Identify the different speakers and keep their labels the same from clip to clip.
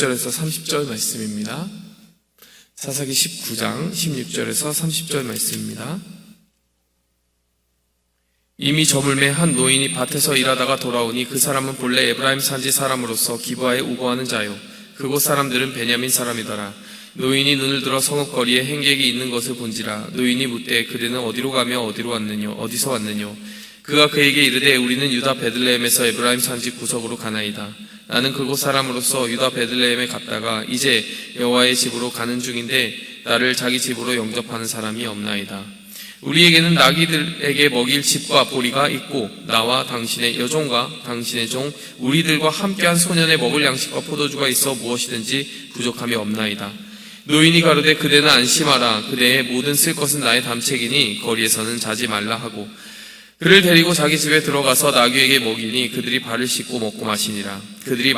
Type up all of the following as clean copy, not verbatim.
Speaker 1: 16절에서 30절 말씀입니다. 사사기 19장 16절에서 30절 말씀입니다. 이미 저물매 한 노인이 밭에서 일하다가 돌아오니 그 사람은 본래 에브라임 산지 사람으로서 기브아에 우거하는 자요, 그곳 사람들은 베냐민 사람이더라. 노인이 눈을 들어 성읍거리에 행객이 있는 것을 본지라. 노인이 묻되 그대는 어디로 가며 어디서 왔느뇨? 그가 그에게 이르되 우리는 유다 베들레헴에서 에브라임 산지 구석으로 가나이다. 나는 그곳 사람으로서 유다 베들레헴에 갔다가 이제 여호와의 집으로 가는 중인데 나를 자기 집으로 영접하는 사람이 없나이다. 우리에게는 나귀들에게 먹일 집과 보리가 있고 나와 당신의 여종과 당신의 종 우리들과 함께한 소년의 먹을 양식과 포도주가 있어 무엇이든지 부족함이 없나이다. 노인이 가로되 그대는 안심하라. 그대의 모든 쓸 것은 나의 담책이니 거리에서는 자지 말라 하고 그를 데리고 자기 집에 들어가서 나귀에게 먹이니 그들이 발을 씻고 먹고 마시니라. 그들이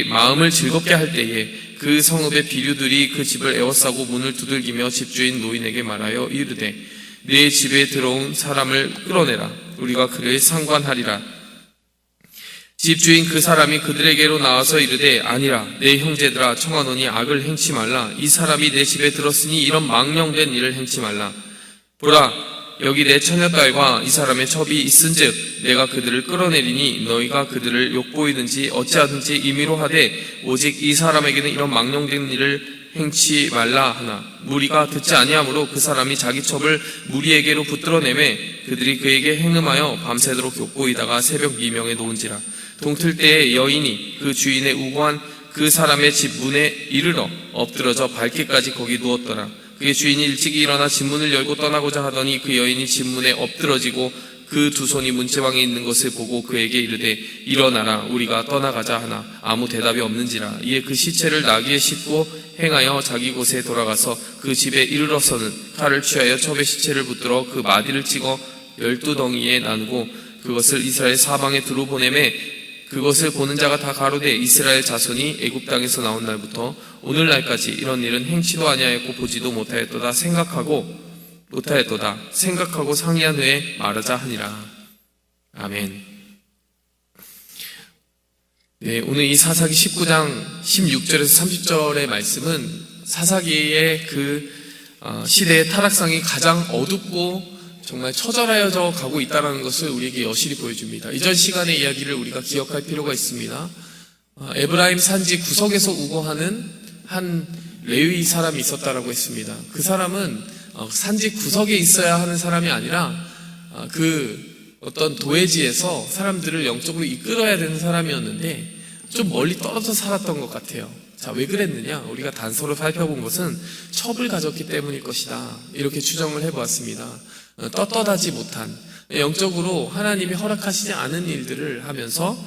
Speaker 1: 마음을 즐겁게 할 때에 그 성읍의 비류들이 그 집을 에워싸고 문을 두들기며 집주인 노인에게 말하여 이르되 네 집에 들어온 사람을 끌어내라. 우리가 그를 상관하리라. 집주인 그 사람이 그들에게로 나와서 이르되 아니라 내 형제들아 청하노니 악을 행치 말라. 이 사람이 내 집에 들었으니 이런 망령된 일을 행치 말라. 보라, 여기 내 처녀딸과 이 사람의 첩이 있은즉 내가 그들을 끌어내리니 너희가 그들을 욕보이든지 어찌하든지 임의로 하되 오직 이 사람에게는 이런 망령된 일을 행치 말라 하나 무리가 듣지 아니하므로 그 사람이 자기 첩을 무리에게로 붙들어내매 그들이 그에게 행음하여 밤새도록 욕보이다가 새벽 미명에 놓은지라. 동틀 때에 여인이 그 주인의 우고한 그 사람의 집 문에 이르러 엎드러져 밝게까지 거기 누웠더라. 그의 주인이 일찍이 일어나 집문을 열고 떠나고자 하더니 그 여인이 집문에 엎드러지고 그 두 손이 문지방에 있는 것을 보고 그에게 이르되 일어나라 우리가 떠나가자 하나 아무 대답이 없는지라. 이에 그 시체를 나귀에 싣고 행하여 자기 곳에 돌아가서 그 집에 이르러서는 칼을 취하여 첩의 시체를 붙들어 그 마디를 찍어 12덩이에 나누고 그것을 이스라엘 사방에 두루 보내매 그것을 보는 자가 다 가로되 이스라엘 자손이 애굽 땅에서 나온 날부터 오늘날까지 이런 일은 행치도 아니하였고 보지도 못하였도다 생각하고 상의한 후에 말하자 하니라. 아멘. 네, 오늘 이 사사기 19장 16절에서 30절의 말씀은 사사기의 그 시대의 타락상이 가장 어둡고 정말 처절하여져 가고 있다는 것을 우리에게 여실히 보여줍니다. 이전 시간의 이야기를 우리가 기억할 필요가 있습니다. 에브라임 산지 구석에서 우거하는 한 레위 사람이 있었다라고 했습니다. 그 사람은 산지 구석에 있어야 하는 사람이 아니라 그 어떤 도회지에서 사람들을 영적으로 이끌어야 되는 사람이었는데 좀 멀리 떨어져 살았던 것 같아요. 자, 왜 그랬느냐? 우리가 단서로 살펴본 것은 첩을 가졌기 때문일 것이다. 이렇게 추정을 해보았습니다. 떳떳하지 못한, 영적으로 하나님이 허락하시지 않은 일들을 하면서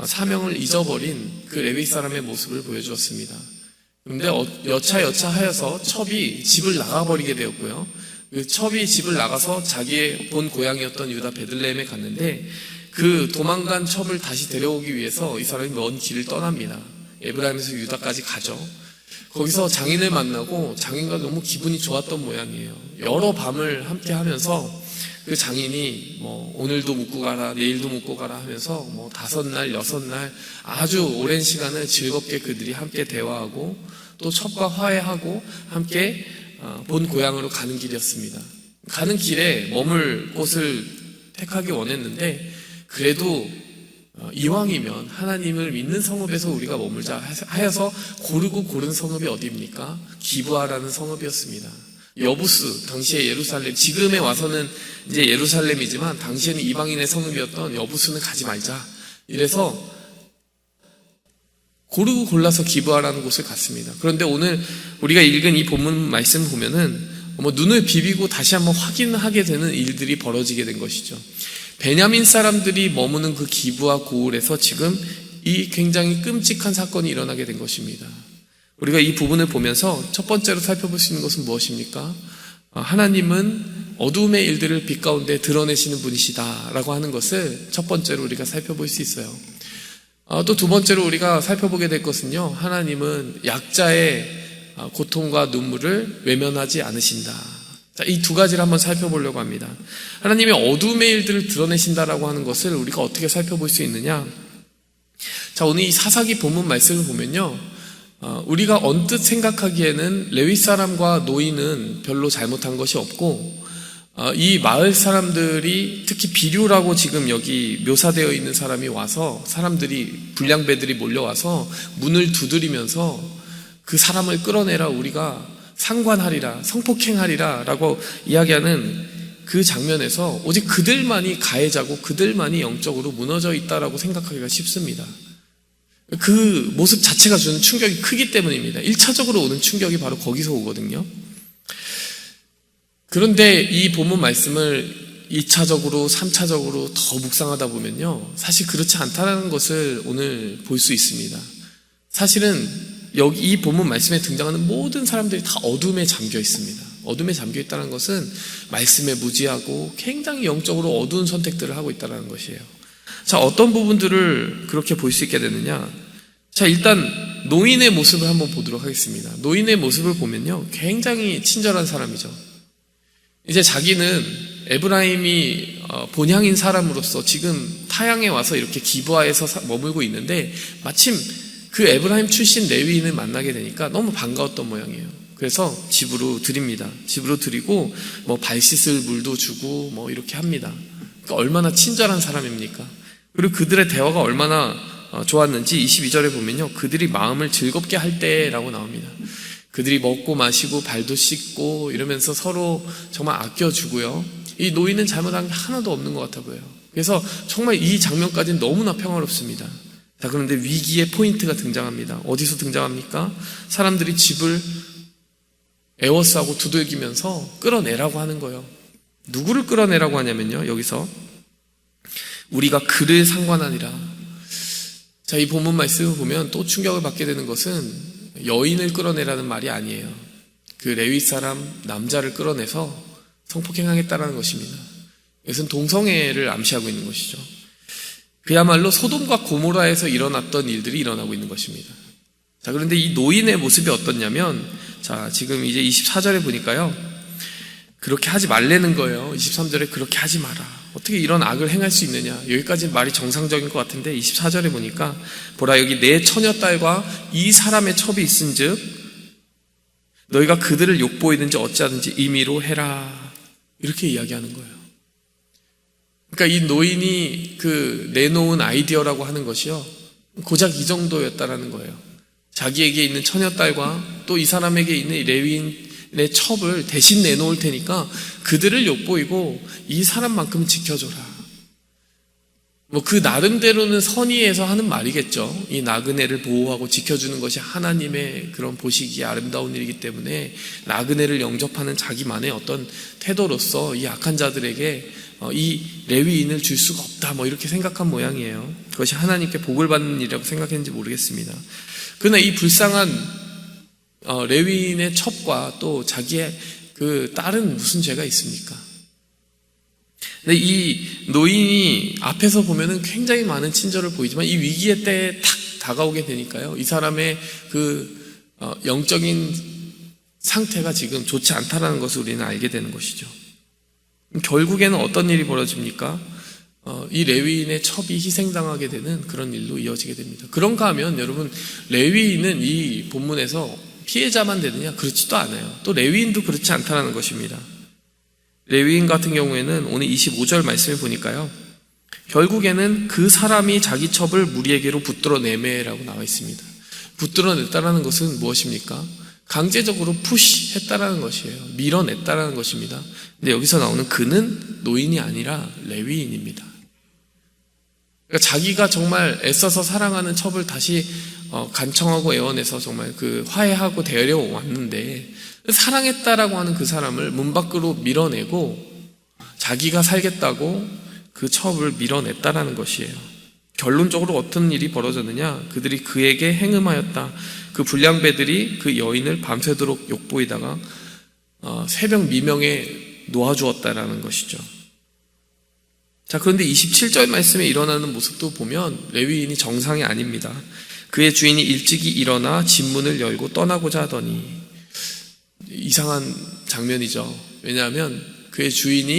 Speaker 1: 사명을 잊어버린 그 레위 사람의 모습을 보여주었습니다. 그런데 여차하여서 첩이 집을 나가버리게 되었고요. 그 첩이 집을 나가서 자기의 본 고향이었던 유다 베들레헴에 갔는데 그 도망간 첩을 다시 데려오기 위해서 이 사람이 먼 길을 떠납니다. 에브라임에서 유다까지 가죠. 거기서 장인을 만나고 장인과 너무 기분이 좋았던 모양이에요. 여러 밤을 함께 하면서 그 장인이 오늘도 묵고 가라, 내일도 묵고 가라 하면서 5날, 6날 아주 오랜 시간을 즐겁게 그들이 함께 대화하고 또 첩과 화해하고 함께 본 고향으로 가는 길이었습니다. 가는 길에 머물 곳을 택하기 원했는데 그래도 이왕이면 하나님을 믿는 성읍에서 우리가 머물자 하여서 고르고 고른 성읍이 어디입니까? 기브아라는 성읍이었습니다. 여부스, 당시의 예루살렘, 지금에 와서는 이제 예루살렘이지만 당시에는 이방인의 성읍이었던 여부스는 가지 말자. 이래서 고르고 골라서 기브아라는 곳을 갔습니다. 그런데 오늘 우리가 읽은 이 본문 말씀 보면은 눈을 비비고 다시 한번 확인하게 되는 일들이 벌어지게 된 것이죠. 베냐민 사람들이 머무는 그 기브아 고을에서 지금 이 굉장히 끔찍한 사건이 일어나게 된 것입니다. 우리가 이 부분을 보면서 첫 번째로 살펴볼 수 있는 것은 무엇입니까? 하나님은 어두움의 일들을 빛 가운데 드러내시는 분이시다라고 하는 것을 첫 번째로 우리가 살펴볼 수 있어요. 또 두 번째로 우리가 살펴보게 될 것은요, 하나님은 약자의 고통과 눈물을 외면하지 않으신다. 자, 이 두 가지를 한번 살펴보려고 합니다. 하나님의 어두움의 일들을 드러내신다라고 하는 것을 우리가 어떻게 살펴볼 수 있느냐? 자, 오늘 이 사사기 본문 말씀을 보면요, 우리가 언뜻 생각하기에는 레위 사람과 노인은 별로 잘못한 것이 없고, 이 마을 사람들이, 특히 비류라고 지금 여기 묘사되어 있는 사람이 와서, 사람들이, 불량배들이 몰려와서 문을 두드리면서 그 사람을 끌어내라, 우리가 상관하리라, 성폭행하리라 라고 이야기하는 그 장면에서 오직 그들만이 가해자고 그들만이 영적으로 무너져 있다라고 생각하기가 쉽습니다. 그 모습 자체가 주는 충격이 크기 때문입니다. 1차적으로 오는 충격이 바로 거기서 오거든요. 그런데 이 본문 말씀을 2차적으로 3차적으로 더 묵상하다 보면요, 사실 그렇지 않다는 것을 오늘 볼 수 있습니다. 사실은 여기 이 본문 말씀에 등장하는 모든 사람들이 다 어둠에 잠겨 있습니다. 어둠에 잠겨 있다는 것은 말씀에 무지하고 굉장히 영적으로 어두운 선택들을 하고 있다는 것이에요. 자, 어떤 부분들을 그렇게 볼 수 있게 되느냐? 자, 일단 노인의 모습을 한번 보도록 하겠습니다. 노인의 모습을 보면요, 굉장히 친절한 사람이죠. 이제 자기는 에브라임이 본향인 사람으로서 지금 타향에 와서 이렇게 기브아에서 머물고 있는데, 마침 그 에브라임 출신 레위인을 만나게 되니까 너무 반가웠던 모양이에요. 그래서 집으로 드립니다. 집으로 드리고 발 씻을 물도 주고 이렇게 합니다. 그러니까 얼마나 친절한 사람입니까? 그리고 그들의 대화가 얼마나 좋았는지 22절에 보면요, 그들이 마음을 즐겁게 할 때라고 나옵니다. 그들이 먹고 마시고 발도 씻고 이러면서 서로 정말 아껴주고요, 이 노인은 잘못한 게 하나도 없는 것 같아 보여요. 그래서 정말 이 장면까지는 너무나 평화롭습니다. 자, 그런데 위기의 포인트가 등장합니다. 어디서 등장합니까? 사람들이 집을 에워싸고 두들기면서 끌어내라고 하는 거예요. 누구를 끌어내라고 하냐면요, 여기서 우리가 그를 상관하니라. 자, 이 본문 말씀을 보면 또 충격을 받게 되는 것은 여인을 끌어내라는 말이 아니에요. 그 레위 사람 남자를 끌어내서 성폭행하겠다라는 것입니다. 이것은 동성애를 암시하고 있는 것이죠. 그야말로 소돔과 고모라에서 일어났던 일들이 일어나고 있는 것입니다. 자, 그런데 이 노인의 모습이 어떻냐면, 자, 지금 이제 24절에 보니까요, 그렇게 하지 말라는 거예요. 23절에 그렇게 하지 마라. 어떻게 이런 악을 행할 수 있느냐. 여기까지는 말이 정상적인 것 같은데 24절에 보니까, 보라, 여기 내 처녀딸과 이 사람의 첩이 있은즉 너희가 그들을 욕보이든지 어찌하든지 임의로 해라. 이렇게 이야기하는 거예요. 그러니까 이 노인이 내놓은 아이디어라고 하는 것이요, 고작 이 정도였다라는 거예요. 자기에게 있는 처녀딸과 또 이 사람에게 있는 이 레위인의 첩을 대신 내놓을 테니까 그들을 욕보이고 이 사람만큼은 지켜줘라. 그 나름대로는 선의에서 하는 말이겠죠. 이 나그네를 보호하고 지켜주는 것이 하나님의 그런 보시기에 아름다운 일이기 때문에 나그네를 영접하는 자기만의 어떤 태도로서 이 악한 자들에게 이 레위인을 줄 수가 없다, 이렇게 생각한 모양이에요. 그것이 하나님께 복을 받는 일이라고 생각했는지 모르겠습니다. 그러나 이 불쌍한 레위인의 첩과 또 자기의 그 딸은 무슨 죄가 있습니까? 근데 이 노인이 앞에서 보면은 굉장히 많은 친절을 보이지만 이 위기의 때에 탁 다가오게 되니까요, 이 사람의 영적인 상태가 지금 좋지 않다라는 것을 우리는 알게 되는 것이죠. 결국에는 어떤 일이 벌어집니까? 이 레위인의 첩이 희생당하게 되는 그런 일로 이어지게 됩니다. 그런가 하면 여러분, 레위인은 이 본문에서 피해자만 되느냐? 그렇지도 않아요. 또 레위인도 그렇지 않다는 것입니다. 레위인 같은 경우에는 오늘 25절 말씀을 보니까요, 결국에는 그 사람이 자기 첩을 무리에게로 붙들어내매라고 나와 있습니다. 붙들어냈다는 것은 무엇입니까? 강제적으로 푸시했다라는 것이에요. 밀어냈다라는 것입니다. 근데 여기서 나오는 그는 노인이 아니라 레위인입니다. 그러니까 자기가 정말 애써서 사랑하는 첩을 다시 간청하고 애원해서 정말 화해하고 데려왔는데, 사랑했다라고 하는 그 사람을 문 밖으로 밀어내고 자기가 살겠다고 그 첩을 밀어냈다라는 것이에요. 결론적으로 어떤 일이 벌어졌느냐? 그들이 그에게 행음하였다. 그 불량배들이 그 여인을 밤새도록 욕보이다가 새벽 미명에 놓아주었다라는 것이죠. 자, 그런데 27절 말씀에 일어나는 모습도 보면 레위인이 정상이 아닙니다. 그의 주인이 일찍이 일어나 집문을 열고 떠나고자 하더니, 이상한 장면이죠. 왜냐하면 그의 주인이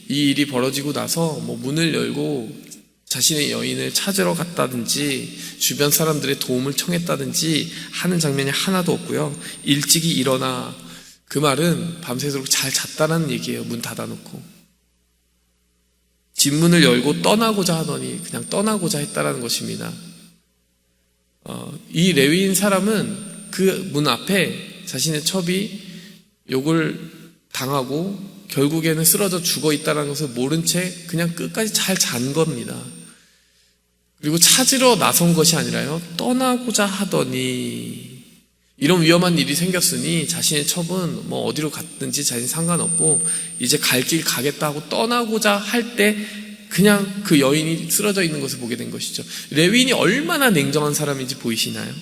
Speaker 1: 이 일이 벌어지고 나서 문을 열고 자신의 여인을 찾으러 갔다든지 주변 사람들의 도움을 청했다든지 하는 장면이 하나도 없고요. 일찍이 일어나, 그 말은 밤새도록 잘 잤다는 얘기예요. 문 닫아놓고. 집문을 열고 떠나고자 하더니 그냥 떠나고자 했다라는 것입니다. 이 레위인 사람은 그 문 앞에 자신의 첩이 욕을 당하고 결국에는 쓰러져 죽어 있다는 것을 모른 채 그냥 끝까지 잘 잔 겁니다. 그리고 찾으러 나선 것이 아니라요, 떠나고자 하더니, 이런 위험한 일이 생겼으니 자신의 첩은 뭐 어디로 갔든지 자신 상관없고 이제 갈 길 가겠다 하고 떠나고자 할 때 그냥 그 여인이 쓰러져 있는 것을 보게 된 것이죠. 레위인이 얼마나 냉정한 사람인지 보이시나요?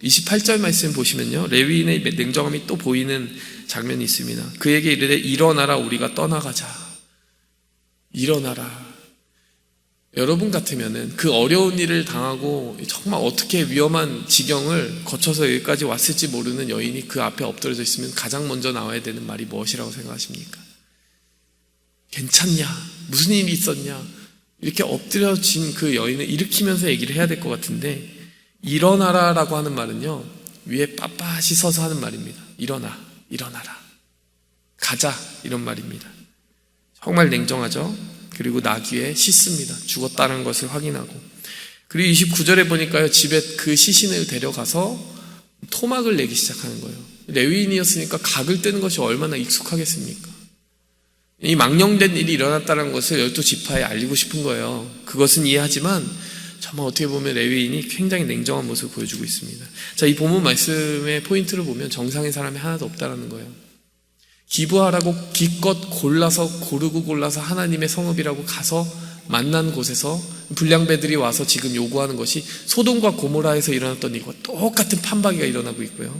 Speaker 1: 28절 말씀 보시면요, 레위인의 냉정함이 또 보이는 장면이 있습니다. 그에게 이르되 일어나라, 우리가 떠나가자. 일어나라. 여러분 같으면은 그 어려운 일을 당하고 정말 어떻게 위험한 지경을 거쳐서 여기까지 왔을지 모르는 여인이 그 앞에 엎드려져 있으면 가장 먼저 나와야 되는 말이 무엇이라고 생각하십니까? 괜찮냐? 무슨 일이 있었냐? 이렇게 엎드려진 그 여인을 일으키면서 얘기를 해야 될 것 같은데, 일어나라라고 하는 말은요, 위에 빳빳이 서서 하는 말입니다. 일어나, 일어나라, 가자, 이런 말입니다. 정말 냉정하죠? 그리고 나귀에 씻습니다. 죽었다는 것을 확인하고. 그리고 29절에 보니까요, 집에 그 시신을 데려가서 토막을 내기 시작하는 거예요. 레위인이었으니까 각을 떼는 것이 얼마나 익숙하겠습니까? 이 망령된 일이 일어났다는 것을 12지파에 알리고 싶은 거예요. 그것은 이해하지만 정말 어떻게 보면 레위인이 굉장히 냉정한 모습을 보여주고 있습니다. 자, 이 본문 말씀의 포인트를 보면 정상인 사람이 하나도 없다라는 거예요. 기부하라고 기껏 고르고 골라서 하나님의 성읍이라고 가서 만난 곳에서 불량배들이 와서 지금 요구하는 것이 소돔과 고모라에서 일어났던 일과 똑같은 판박이가 일어나고 있고요.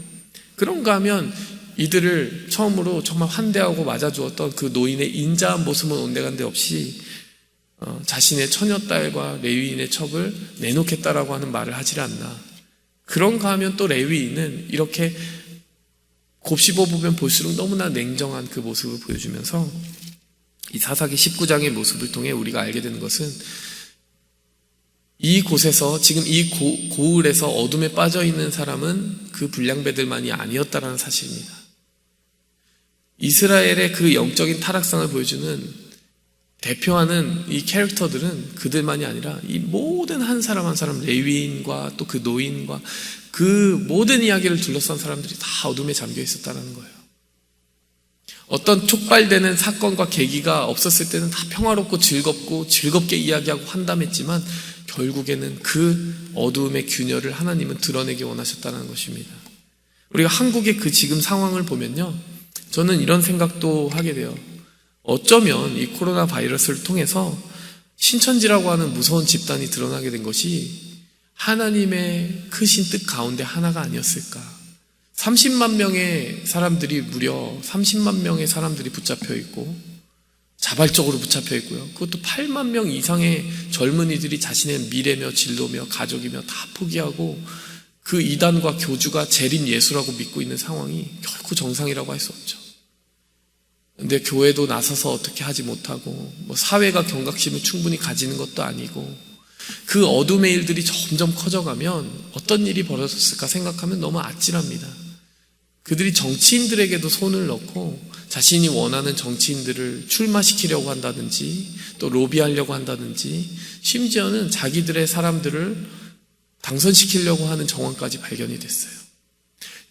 Speaker 1: 그런가 하면 이들을 처음으로 정말 환대하고 맞아주었던 그 노인의 인자한 모습은 온데간데 없이 자신의 처녀딸과 레위인의 첩을 내놓겠다라고 하는 말을 하질 않나. 그런가 하면 또 레위인은 이렇게 곱씹어보면 볼수록 너무나 냉정한 그 모습을 보여주면서 이 사사기 19장의 모습을 통해 우리가 알게 되는 것은 이 곳에서 지금 이 고을에서 어둠에 빠져있는 사람은 그 불량배들만이 아니었다라는 사실입니다. 이스라엘의 그 영적인 타락상을 보여주는 대표하는 이 캐릭터들은 그들만이 아니라 이 모든 한 사람 레위인과 또 그 노인과 그 모든 이야기를 둘러싼 사람들이 다 어둠에 잠겨 있었다는 거예요. 어떤 촉발되는 사건과 계기가 없었을 때는 다 평화롭고 즐겁고 즐겁게 이야기하고 환담했지만 결국에는 그 어둠의 균열을 하나님은 드러내기 원하셨다는 것입니다. 우리가 한국의 그 지금 상황을 보면요, 저는 이런 생각도 하게 돼요. 어쩌면 이 코로나 바이러스를 통해서 신천지라고 하는 무서운 집단이 드러나게 된 것이 하나님의 크신 뜻 가운데 하나가 아니었을까. 30만 명의 사람들이 무려 30만 명의 사람들이 붙잡혀 있고 자발적으로 붙잡혀 있고요. 그것도 8만 명 이상의 젊은이들이 자신의 미래며 진로며 가족이며 다 포기하고 그 이단과 교주가 재림 예수라고 믿고 있는 상황이 결코 정상이라고 할 수 없죠. 근데 교회도 나서서 어떻게 하지 못하고 뭐 사회가 경각심을 충분히 가지는 것도 아니고 그 어둠의 일들이 점점 커져가면 어떤 일이 벌어졌을까 생각하면 너무 아찔합니다. 그들이 정치인들에게도 손을 넣고 자신이 원하는 정치인들을 출마시키려고 한다든지 또 로비하려고 한다든지 심지어는 자기들의 사람들을 당선시키려고 하는 정황까지 발견이 됐어요.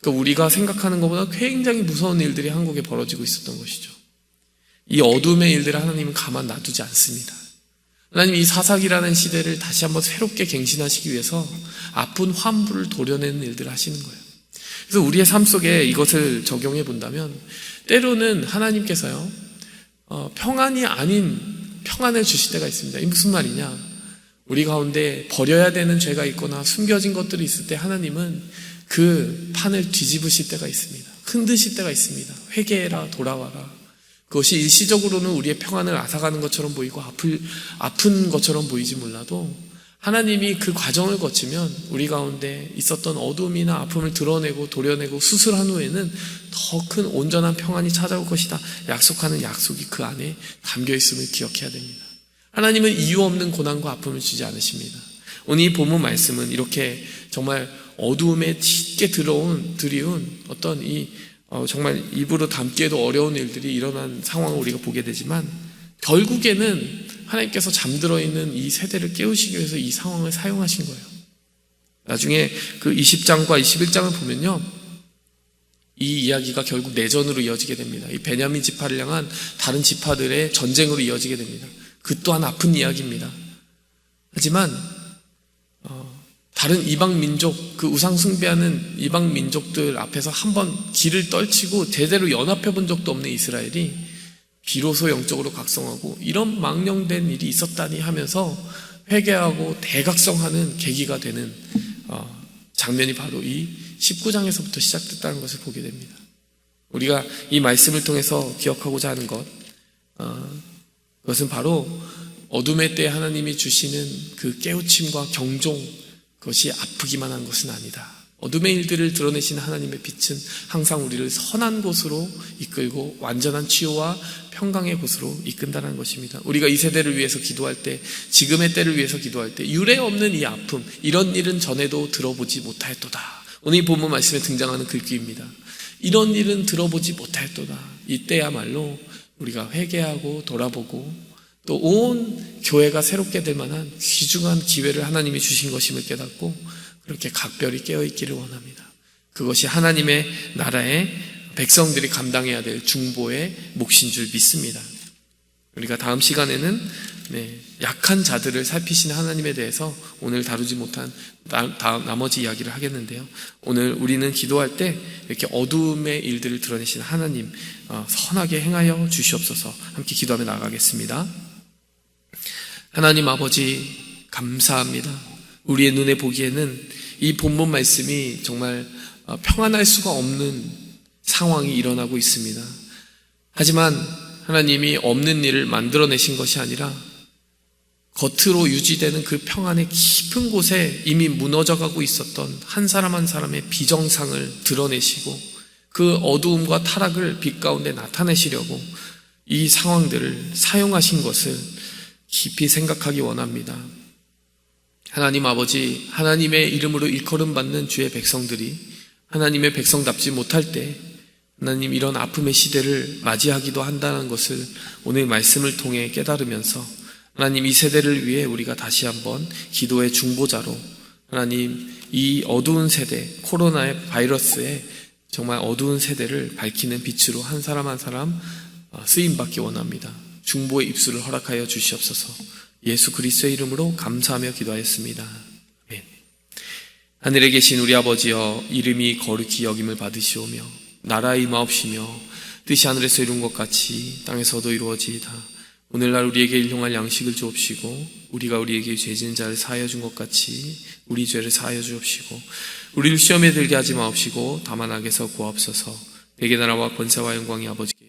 Speaker 1: 그러니까 우리가 생각하는 것보다 굉장히 무서운 일들이 한국에 벌어지고 있었던 것이죠. 이 어둠의 일들을 하나님은 가만 놔두지 않습니다. 하나님 이 사사기라는 시대를 다시 한번 새롭게 갱신하시기 위해서 아픈 환부를 도려내는 일들을 하시는 거예요. 그래서 우리의 삶 속에 이것을 적용해 본다면 때로는 하나님께서요, 평안이 아닌 평안을 주실 때가 있습니다. 이게 무슨 말이냐? 우리 가운데 버려야 되는 죄가 있거나 숨겨진 것들이 있을 때 하나님은 그 판을 뒤집으실 때가 있습니다. 흔드실 때가 있습니다. 회개해라, 돌아와라. 그것이 일시적으로는 우리의 평안을 앗아가는 것처럼 보이고 아픈 것처럼 보이지 몰라도 하나님이 그 과정을 거치면 우리 가운데 있었던 어둠이나 아픔을 드러내고 도려내고 수술한 후에는 더 큰 온전한 평안이 찾아올 것이다 약속하는 약속이 그 안에 담겨 있음을 기억해야 됩니다. 하나님은 이유 없는 고난과 아픔을 주지 않으십니다. 오늘 이 본문 말씀은 이렇게 정말 어두움에 짙게 드리운 어떤 정말 입으로 담기에도 어려운 일들이 일어난 상황을 우리가 보게 되지만, 결국에는 하나님께서 잠들어 있는 이 세대를 깨우시기 위해서 이 상황을 사용하신 거예요. 나중에 그 20장과 21장을 보면요, 이 이야기가 결국 내전으로 이어지게 됩니다. 이 베냐민 지파를 향한 다른 지파들의 전쟁으로 이어지게 됩니다. 그 또한 아픈 이야기입니다. 하지만 다른 이방 민족, 그 우상 숭배하는 이방 민족들 앞에서 한번 길을 떨치고 제대로 연합해 본 적도 없는 이스라엘이 비로소 영적으로 각성하고, 이런 망령된 일이 있었다니 하면서 회개하고 대각성하는 계기가 되는 장면이 바로 이 19장에서부터 시작됐다는 것을 보게 됩니다. 우리가 이 말씀을 통해서 기억하고자 하는 그것은 바로 어둠의 때에 하나님이 주시는 그 깨우침과 경종, 그것이 아프기만 한 것은 아니다. 어둠의 일들을 드러내시는 하나님의 빛은 항상 우리를 선한 곳으로 이끌고 완전한 치유와 평강의 곳으로 이끈다는 것입니다. 우리가 이 세대를 위해서 기도할 때, 지금의 때를 위해서 기도할 때 유례 없는 이 아픔, 이런 일은 전에도 들어보지 못하였도다. 오늘 이 본문 말씀에 등장하는 글귀입니다. 이런 일은 들어보지 못하였도다. 이때야말로 우리가 회개하고 돌아보고 또 온 교회가 새롭게 될 만한 귀중한 기회를 하나님이 주신 것임을 깨닫고 그렇게 각별히 깨어있기를 원합니다. 그것이 하나님의 나라의 백성들이 감당해야 될 중보의 몫인 줄 믿습니다. 우리가 다음 시간에는 약한 자들을 살피시는 하나님에 대해서 오늘 다루지 못한 나머지 이야기를 하겠는데요, 오늘 우리는 기도할 때 이렇게 어두움의 일들을 드러내시는 하나님 선하게 행하여 주시옵소서. 함께 기도하며 나가겠습니다. 하나님 아버지, 감사합니다. 우리의 눈에 보기에는 이 본문 말씀이 정말 평안할 수가 없는 상황이 일어나고 있습니다. 하지만 하나님이 없는 일을 만들어내신 것이 아니라 겉으로 유지되는 그 평안의 깊은 곳에 이미 무너져가고 있었던 한 사람 한 사람의 비정상을 드러내시고 그 어두움과 타락을 빛 가운데 나타내시려고 이 상황들을 사용하신 것을 깊이 생각하기 원합니다. 하나님 아버지, 하나님의 이름으로 일컬음 받는 주의 백성들이 하나님의 백성답지 못할 때 하나님 이런 아픔의 시대를 맞이하기도 한다는 것을 오늘 말씀을 통해 깨달으면서 하나님 이 세대를 위해 우리가 다시 한번 기도의 중보자로 하나님 이 어두운 세대, 코로나의 바이러스의 정말 어두운 세대를 밝히는 빛으로 한 사람 한 사람 쓰임받기 원합니다. 중보의 입술을 허락하여 주시옵소서. 예수 그리스도의 이름으로 감사하며 기도하였습니다. 아멘. 하늘에 계신 우리 아버지여, 이름이 거룩히 여김을 받으시오며 나라의 임하옵시며 뜻이 하늘에서 이룬 것 같이 땅에서도 이루어지이다. 오늘날 우리에게 일용할 양식을 주옵시고 우리가 우리에게 죄 지은 자를 사하여 준 것 같이 우리 죄를 사하여 주옵시고 우리를 시험에 들게 하지 마옵시고 다만 악에서 구하옵소서. 백의 나라와 권세와 영광이 아버지께